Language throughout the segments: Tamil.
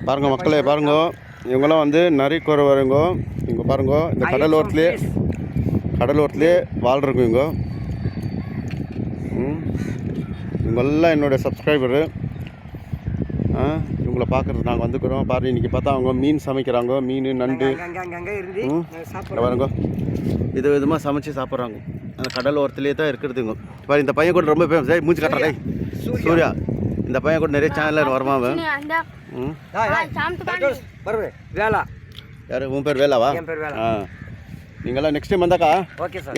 பாருங்க மக்களே, பாருங்க இவங்கெல்லாம் வந்து நரிக்குறை வரவங்க. இங்கே பாருங்க, இந்த கடலோரத்துலேயே வாழ்கிறவங்க இவங்க. இவங்கெல்லாம் என்னோடய சப்ஸ்கிரைபரு. இவங்கள பார்க்குறது நாங்கள் வந்துக்கிறோம். பாரு, இன்றைக்கி பார்த்தா அவங்க மீன் சமைக்கிறாங்க. மீன், நண்டு பாருங்க இது விதமாக சமைச்சு சாப்பிட்றாங்க. அந்த கடலோரத்துலேயே தான் இருக்கிறதுங்க. பாரு, இந்த பையன் கூட ரொம்ப ஃபேமஸ். மூஞ்சி கட்டுறா சூர்யா. இந்த பையன் கூட நிறைய சேனலில் வருவாங்க. யார் உன் பேர் வேலாவா? நீங்களாம் நெக்ஸ்ட் டைம் வந்தாக்கா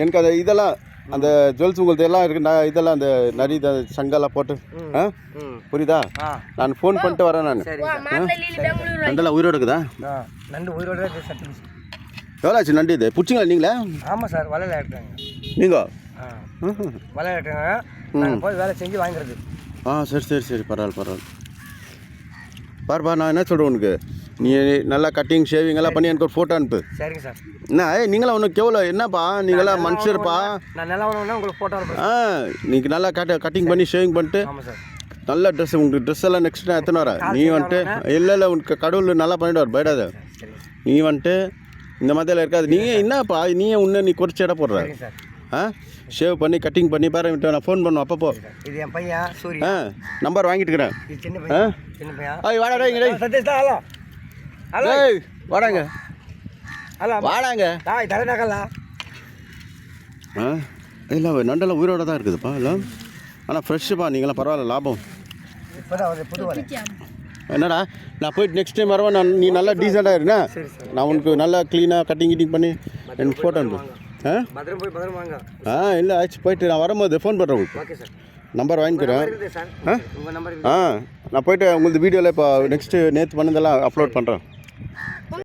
எனக்கு அது இதெல்லாம் அந்த ஜுவல்ஸ் உங்களுக்கு எல்லாம் இருக்கு. நான் இதெல்லாம் அந்த நிறைய சங்கெல்லாம் போட்டு புரியுதா? நான் ஃபோன் பண்ணிட்டு வரேன். நான் நண்டெல்லாம் உயிரோடு இருக்குதா? நண்டு உயிரோடு. எவ்வளோ ஆச்சு நண்டு இது பிடிச்சிங்களா நீங்களே? ஆமாம் சார், வலையில் ஏற்றுறாங்க. நீங்கள் வலையில் ஏற்றுறாங்க, நாங்கள் போய் வேலை செஞ்சு வாங்கிறது. சரி சரி சரி, பரவாயில்ல. பாருப்பா, நான் என்ன சொல்கிறேன் உனக்கு, நீ நல்லா கட்டிங் ஷேவிங் எல்லாம் பண்ணி எனக்கு ஒரு ஃபோட்டோ அனுப்பு. சரிங்க சார். என்ன நீங்களாம் ஒன்றும் கேவல என்னப்பா, நீங்களாம் மனுஷர்ப்பா. நான் நல்லா ஒன்று உங்களுக்கு ஃபோட்டோ அனுப்புறேன். நீங்கள் நல்லா கட்டிங் பண்ணி ஷேவிங் பண்ணிட்டு நல்ல ட்ரெஸ், உங்களுக்கு ட்ரெஸ் எல்லாம் நெக்ஸ்ட் டைம் எத்தனை வர நீ வந்துட்டு இல்லை உனக்கு கடவுள் நல்லா பண்ணிவிடுவார், பயடாத. நீ வந்துட்டு இந்த மாதிரிலாம் இருக்காது. நீங்கள் என்னப்பா, நீ குறைச்சி இடம் போடுற. ஷேவ் பண்ணி கட்டிங் பண்ணி பாரு, நான் ஃபோன் பண்ணுவேன் அப்பப்போ. இது என் பையன் சூர்யா. நம்பர் வாங்கிட்டுக்கிறேன். சின்ன பையன், சின்ன பையன். வாடா இங்கே சதீஷ் தான். ஹலோ ஹலோ, வாடாங்க. ஹலோ வாடாங்க. தலைநகலா இல்லை, நண்டெல்லாம் உயிரோடு தான் இருக்குதுப்பா. இல்லை ஆனால் ஃப்ரெஷ்ஷுப்பா. நீங்களாம் பரவாயில்ல, லாபம். என்னடா, நான் போயிட்டு நெக்ஸ்ட் டைம் வரவேன். நீ நல்லா டீசெண்டாக இருண்ணா. நான் உனக்கு நல்லா க்ளீனாக கட்டிங் பண்ணி எனக்கு ஃபோட்டோ அனுப்பு. இல்லை ஆச்சு, போயிட்டு நான் வரும்போது ஃபோன் பண்ணுறேன் உங்களுக்கு. நம்பர் வாங்கிக்கிறேன். நான் போயிட்டு உங்களுக்கு வீடியோவில் இப்போ நெக்ஸ்ட்டு நேற்று பண்ணதெல்லாம் அப்லோட் பண்ணுறேன்.